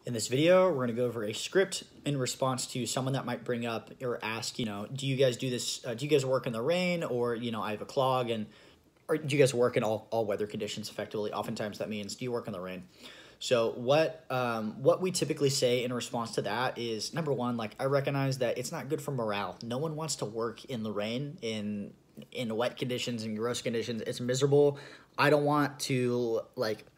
In this video, we're going to go over a script in response to someone that might bring up or ask, do you guys do this? Do you guys work in the rain, or, I have a clog, or do you guys work in all weather conditions effectively? Oftentimes that means, do you work in the rain? So what we typically say in response to that is, number one, like, I recognize that it's not good for morale. No one wants to work in the rain, in wet conditions and gross conditions. It's miserable. I don't want to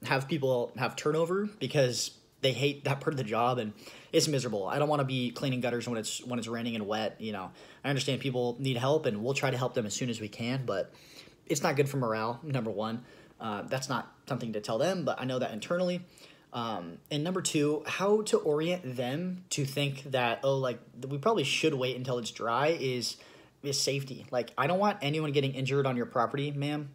have people have turnover because they hate that part of the job and it's miserable. I don't want to be cleaning gutters when it's raining and wet. I understand people need help and we'll try to help them as soon as we can, but it's not good for morale, number one. That's not something to tell them, but I know that internally. And number two, how to orient them to think that, we probably should wait until it's dry is safety. I don't want anyone getting injured on your property, ma'am.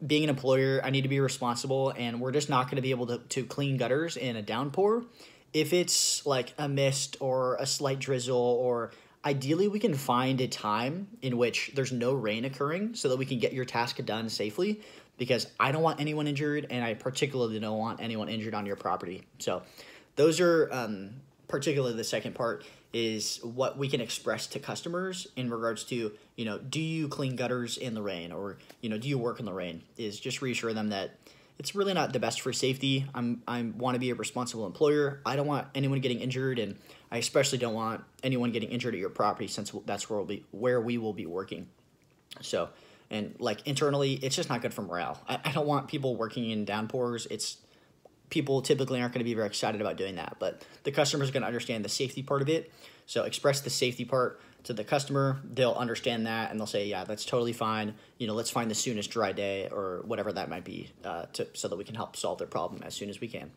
Being an employer, I need to be responsible, and we're just not going to be able to clean gutters in a downpour. If it's like a mist or a slight drizzle, or ideally we can find a time in which there's no rain occurring so that we can get your task done safely, because I don't want anyone injured, and I particularly don't want anyone injured on your property. So those are particularly the second part is what we can express to customers in regards to, do you clean gutters in the rain, or, do you work in the rain, is just reassure them that it's really not the best for safety. I want to be a responsible employer. I don't want anyone getting injured, and I especially don't want anyone getting injured at your property, since that's where we will be working. So, and internally, it's just not good for morale. I don't want people working in downpours. People typically aren't going to be very excited about doing that, but the customer is going to understand the safety part of it. So express the safety part to the customer. They'll understand that, and they'll say, yeah, that's totally fine. Let's find the soonest dry day or whatever that might be, so that we can help solve their problem as soon as we can.